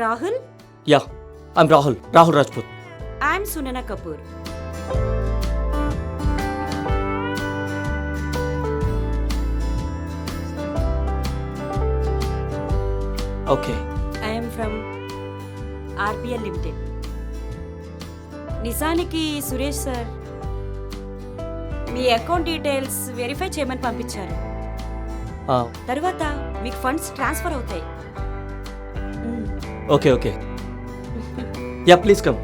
Rahul? Yeah, I'm Rahul Rajput. I'm Sunaina Kapoor. Okay. I'm from RBL limited. నిజానికి Suresh sir మీ account details verify చేయమని పంపించారు. తర్వాత మీకు ఫండ్స్ ట్రాన్స్ఫర్ అవుతాయి. Okay. Yeah, please come.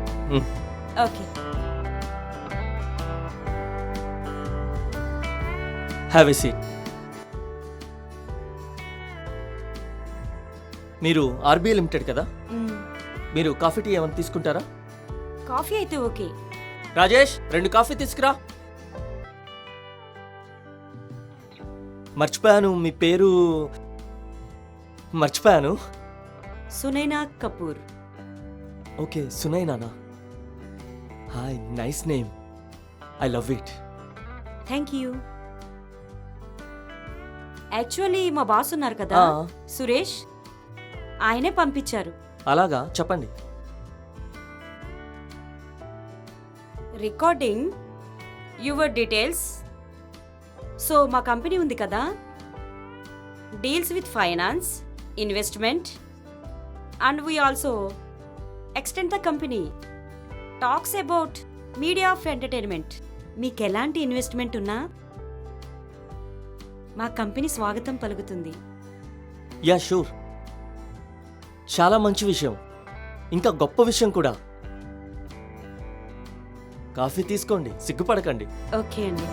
Okay. Have a seat. మీరు RBI limited కదా? మీరు కాఫీ టీ ఏమైనా తీసుకుంటారా? కాఫీ అయితే ఓకే. రాజేష్, 2 కాఫీ తీసుకురా. మర్చిపోయాను, మీ పేరు మర్చిపోయాను. సునైనా కపూర్. ఓకే, సునైనానా? Hi, nice name. I love it. Thank you. Actually మా బాస్ ఉన్నారు కదా సురేష్, ఆయనే పంపించారు. అలాగా, చెప్పండి. Recording your details. సో మా కంపెనీ ఉంది కదా, deals with finance, investment, and we also extend the company. Talks about media of entertainment. మీకు ఎలాంటి ఇన్వెస్ట్మెంట్ ఉన్నా మా కంపెనీ స్వాగతం పలుకుతుంది. Yeah, sure. చాలా మంచి విషయం, ఇంకా గొప్ప విషయం కూడా. కాఫీ తీసుకోండి, సిగ్గుపడకండి. ఓకే అండి.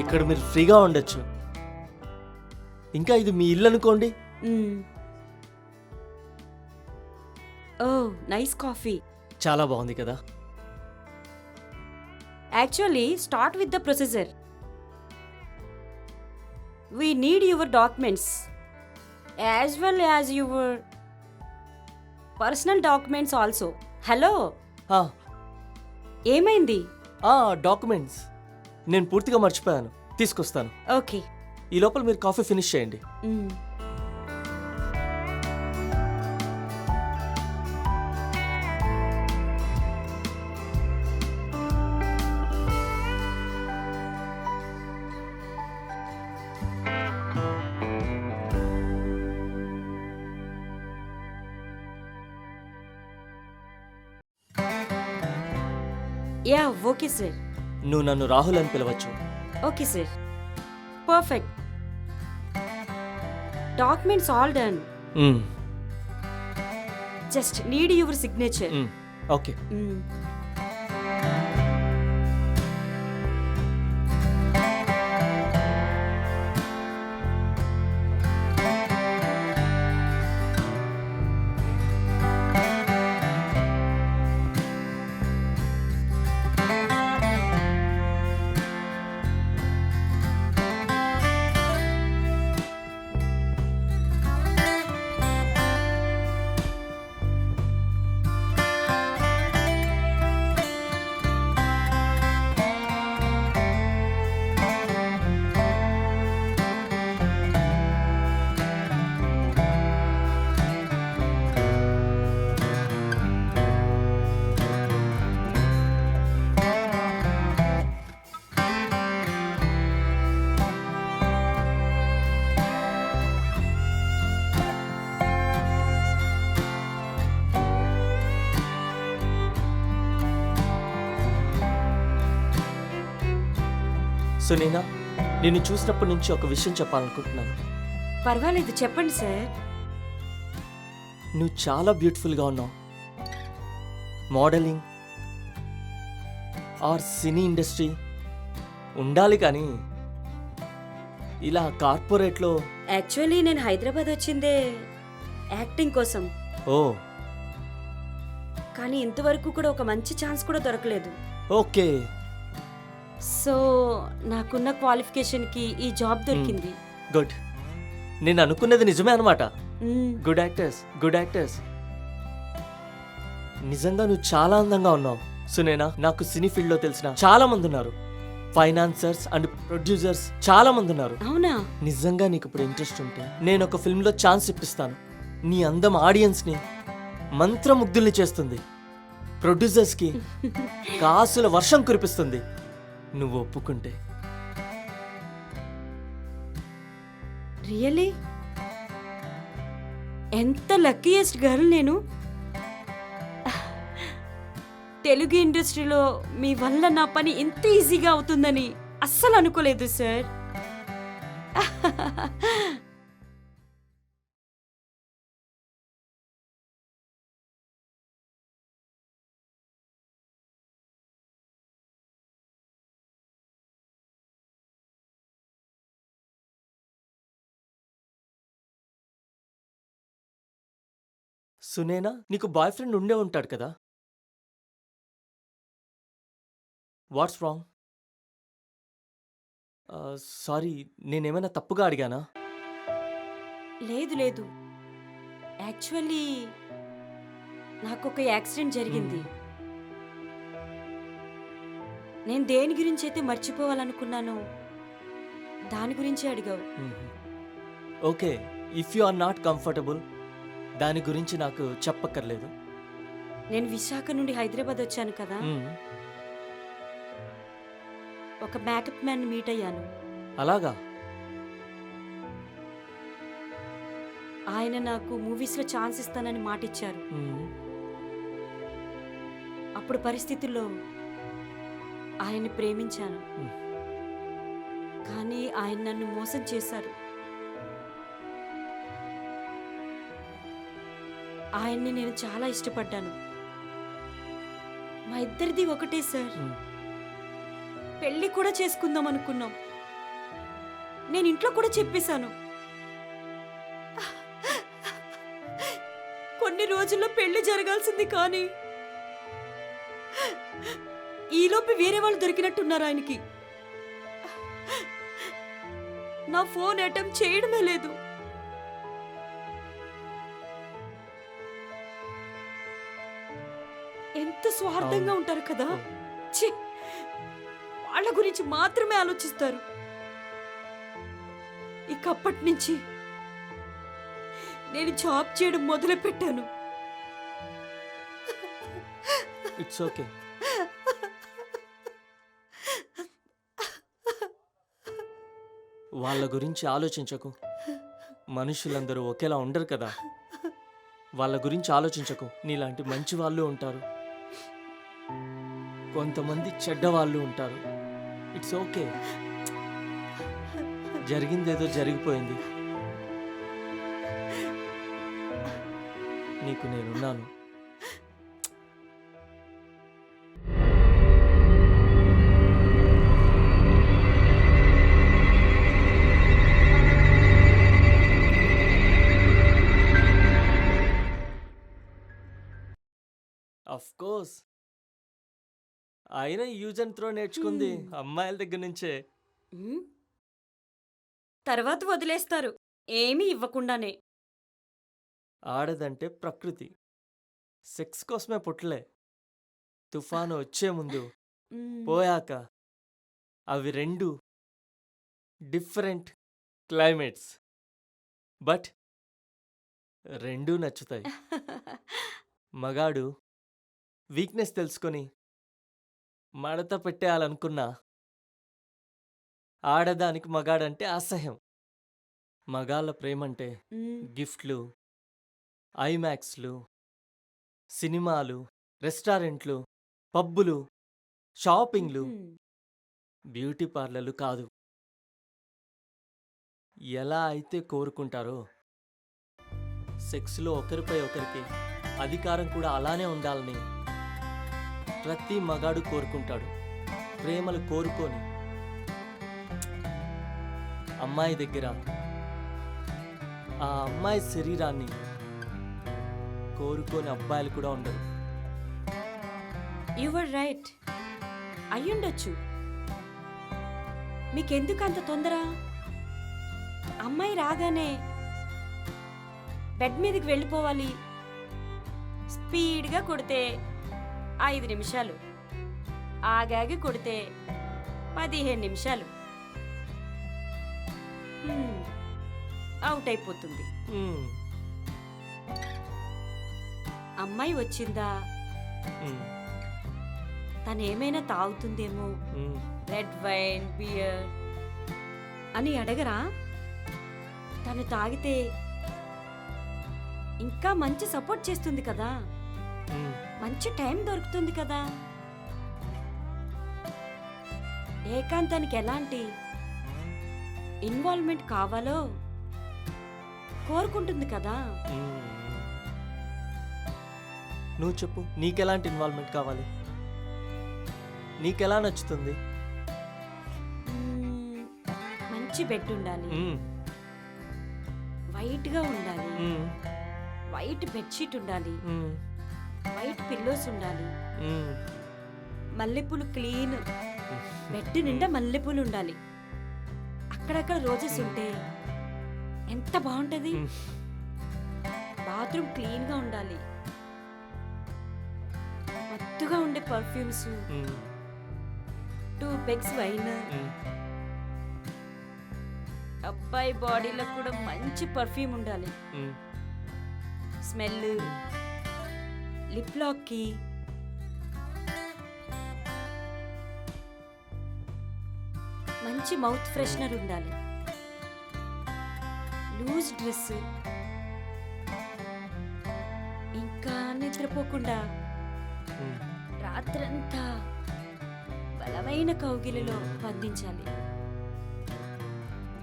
ఇక్కడ మీరు ఫ్రీగా ఉండొచ్చు. ఇంకా ఇది మీ ఇల్లు అనుకోండి. Oh, nice coffee. చాలా బాగుంది కదా? Actually start with the procedure. We need your documents as well as your personal documents also. Hello, ఏమైంది? డాక్యుమెంట్స్ నేను పూర్తిగా మర్చిపోయాను, తీసుకొస్తాను. ఓకే. ఈ లోపల మీరు కాఫీ ఫినిష్ చేయండి. Yeah, okay sir. నువ్వు నన్ను రాహుల్ అని పిలవచ్చు. Okay sir, perfect. Documents all done. Just need your signature. Okay. Suneena, నిన్ను చూసినప్పటి నుంచి ఒక విషయం చెప్పాలనుకుంటున్నాను. పర్వాలేదు, చెప్పండి సార్. నువ్వు చాలా బ్యూటిఫుల్గా ఉన్నావు. మోడలింగ్ ఆర్ సినీ ఇండస్ట్రీ ఉండాలి, కానీ ఇలా కార్పొరేట్లో. యాక్చువల్లీ నేను హైదరాబాద్ వచ్చిందే యాక్టింగ్ కోసం. ఓ, కానీ ఇంతవరకు కూడా ఒక మంచి ఛాన్స్ కూడా దొరకలేదు. ఓకే. సో నాకున్న క్వాలిఫికేషన్కి ఈ జాబ్ దొరికింది. గుడ్. నేను అనుకున్నది నిజమే అనమాట. మ్మ్. Good actors, good actors. నిజంగా నువ్వు చాలా అందంగా ఉన్నావు సునేనా. నాకు సినీ ఫీల్డ్లో తెలిసిన చాలా మంది ఉన్నారు. ఫైనాన్సర్స్ అండ్ ప్రొడ్యూసర్స్ చాలా మంది ఉన్నారు. అవునా? నిజంగా నీకు ఇప్పుడు ఇంట్రెస్ట్ ఉంటే నేను ఒక ఫిల్మ్లో ఛాన్స్ ఇప్పిస్తాను. నీ అందం ఆడియన్స్ని మంత్రముగ్ధుల్ని చేస్తుంది. ప్రొడ్యూసర్స్కి కాసుల వర్షం కురిపిస్తుంది. నువ్వు ఒప్పుకుంటే. రియలీ? ఎంత లక్కీయెస్ట్ గర్ల్ నేను. తెలుగు ఇండస్ట్రీలో మీ వల్ల నా పని ఇంత ఈజీగా అవుతుందని అస్సలు అనుకోలేదు సార్. సునేనా, నీకు బాయ్ ఫ్రెండ్ ఉండే ఉంటాడు కదా? What's wrong? సారీ, నేనేమైనా తప్పుగా అడిగానా? లేదు లేదు, యాక్చువల్లీ నాకు ఒక యాక్సిడెంట్ జరిగింది. నేను దేని గురించి అయితే మర్చిపోవాలనుకున్నానో దాని గురించి అడిగావు. Okay, if you are not comfortable దాని గురించి నాకు చెప్పక్కర్లేదు. నేను విశాఖ నుండి హైదరాబాద్ వచ్చాను కదా, ఒక మేకప్ మ్యాన్ మీట్ అయ్యాను. అలాగా? ఆయన నాకు మూవీస్లో ఛాన్స్ ఇస్తానని మాట ఇచ్చారు. అప్పుడు పరిస్థితుల్లో ఆయన్ని ప్రేమించాను, కానీ ఆయన నన్ను మోసం చేశారు. ఆయన్ని నేను చాలా ఇష్టపడ్డాను. మా ఇద్దరిది ఒకటే సార్. పెళ్లి కూడా చేసుకుందాం అనుకున్నాం. నేను ఇంట్లో కూడా చెప్పేశాను. కొన్ని రోజుల్లో పెళ్లి జరగాల్సింది, కానీ ఈలోపు వేరే వాళ్ళు దొరికినట్టున్నారు ఆయనకి. నా ఫోన్ అటెంప్ట్ చేయడమే లేదు. ఎంత స్వార్థంగా ఉంటారు కదా. ఛీ, వాళ్ళ గురించి మాత్రమే ఆలోచిస్తారు. ఇక అప్పటి నుంచి నేను జాబ్ చేయడం మొదలు పెట్టాను. It's okay. వాళ్ళ గురించి ఆలోచించకు. మనుషులందరూ ఒకేలా ఉండరు కదా. వాళ్ళ గురించి ఆలోచించకు. నీలాంటి మంచి వాళ్ళు ఉంటారు, కొంతమంది చెడ్డవాళ్ళు ఉంటారు. It's okay. జరిగిందేదో జరిగిపోయింది. నీకు నేనున్నాను. Of course. అయినా యూజ్ అండ్ త్రో నేర్చుకుంది అమ్మాయిల దగ్గర నుంచే. తర్వాత వదిలేస్తారు ఏమీ ఇవ్వకుండానే. ఆడదంటే ప్రకృతి, సెక్స్ కోసమే పుట్టలే. తుఫాను వచ్చే ముందు, పోయాక అవి రెండు డిఫరెంట్ క్లైమేట్స్, బట్ రెండూ నచ్చుతాయి. మగాడు వీక్నెస్ తెలుసుకొని మడత పెట్టేయాలనుకున్నా ఆడదానికి మగాడంటే అసహ్యం. మగాళ్ళ ప్రేమంటే గిఫ్ట్లు, ఐమాక్స్లు, సినిమాలు, రెస్టారెంట్లు, పబ్బులు, షాపింగ్లు, బ్యూటీ పార్లర్లు కాదు. ఎలా అయితే కోరుకుంటారో సెక్స్లో ఒకరిపై ఒకరికి అధికారం కూడా అలానే ఉండాలని ప్రతి మగాడు కోరుకుంటాడు. ప్రేమలు కోరుకొని అమ్మాయి దగ్గర ఆ అమ్మాయి శరీరాన్ని కోరుకొని అబ్బాయిలు కూడా ఉండరు. యు ఆర్ రైట్, అయ్యుండొచ్చు. మీకెందుకు అంత తొందర? అమ్మాయి రాగానే బెడ్ మీదకి వెళ్ళిపోవాలి. స్పీడ్గా కొడితే 5 నిమిషాలు, ఆగాగి కొడితే 15 నిమిషాలు. అవుట్ అయిపోతుంది. మ్మ్. అమ్మాయి వచ్చిందా, మ్మ్. తను ఏమైనా తాగుతుందేమో, మ్మ్. రెడ్ వైన్, బియర్ అని అడగరా? తను తాగితే ఇంకా మంచి సపోర్ట్ చేస్తుంది కదా, మ్మ్. మంచి టైం దొరుకుతుంది కదా. ఏకాంతానికి ఎలాంటి ఇన్వాల్వ్మెంట్ కావాలో కోరుకుంటుంది కదా. మ్మ్. నువ్వు చెప్పు, నీకెలాంటి ఇన్వాల్వ్మెంట్ కావాలి? నీకెలా నచ్చుతుంది? మ్మ్, మంచి బెడ్ ఉండాలి, మ్మ్. వైట్గా ఉండాలి, మ్మ్. వైట్ బెడ్షీట్ ఉండాలి, మ్మ్. వైట్ పిల్లోస్ ఉండాలి, మ్మ్. మల్లెపూలు క్లీన్, బెడ్ నిండా మల్లెపూలు ఉండాలి, అక్కడక్కడ రోజెస్ ఉంటే ఎంత బాగుంటది. మ్మ్. బాత్రూమ్ క్లీన్ గా ఉండాలి, మత్తుగా ఉండే పర్ఫ్యూమ్స్, మ్మ్. 2 పెగ్స్ వైన్. మ్మ్. అబ్బాయి బాడీలో కూడా మంచి పర్ఫ్యూమ్ ఉండాలి, మ్మ్. స్మెల్, లిప్ లాక్ కి మంచి మౌత్ ఫ్రెషనర్ ఉండాలి, లూజ్ డ్రెస్, ఇంకా నిద్రపోకుండా మ్మ్. రాత్రంతా బలమైన కౌగిలిలో బంధించాలి.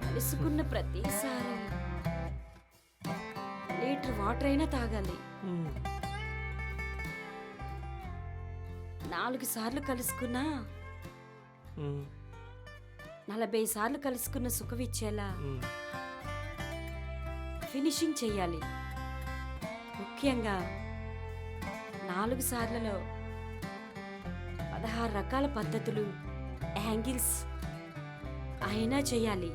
కలుసుకున్న ప్రతిసారి లీటర్ వాటర్ అయినా తాగాలి. మ్మ్. 4 సార్లు కలుసుకున్నా మ్మ్. 40 సార్లు కలుసుకున్న సుఖమిచ్చేలా మ్మ్. ఫినిషింగ్ చెయ్యాలి. ముఖ్యంగా 4 సార్లలో 16 రకాల పద్ధతులు, యాంగిల్స్ అయినా చేయాలి.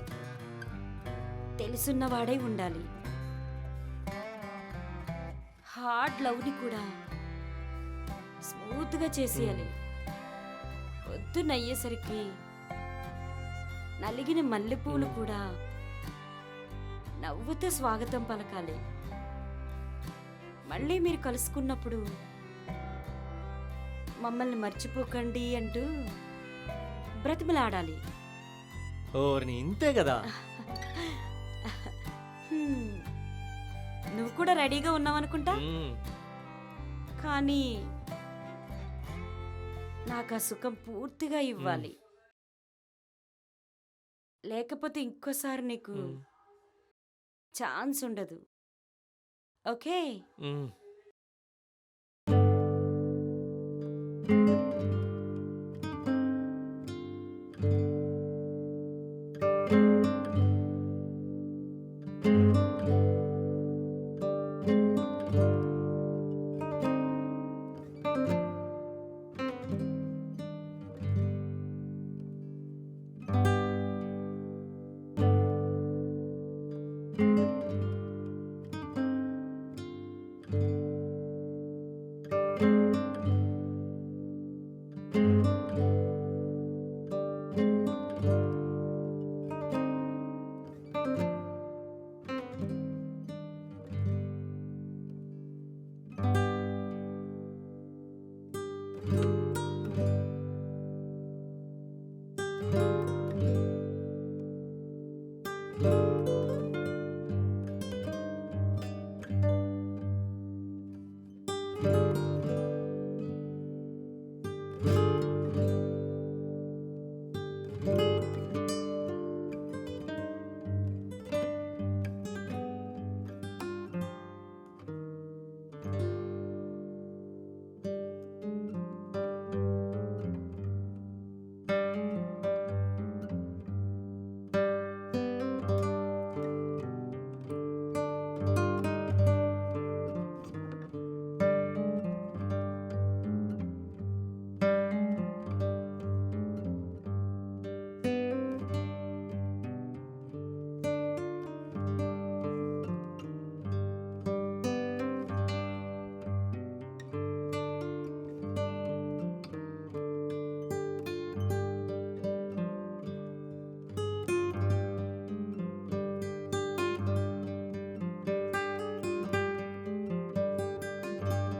తెలుసున్నవాడై ఉండాలి. హార్డ్ లవ్ని కూడా స్మూత్గా చేసేయాలి. పొద్దునయ్యేసరికి నలిగిన మల్లెపూలు కూడా నవ్వుతో స్వాగతం పలకాలి. మళ్ళీ మీరు కలుసుకున్నప్పుడు మమ్మల్ని మర్చిపోకండి అంటూ బ్రతిమలాడాలి. ఓర్ని ఇంతే కదా. హ్మ్. నువ్వు కూడా రెడీగా ఉన్నావనుకుంటా. మ్మ్. కానీ నాకు ఆ సుఖం పూర్తిగా ఇవ్వాలి. లేకపోతే ఇంకోసారి నీకు మ్మ్. ఛాన్స్ ఉండదు. ఓకే. మ్మ్.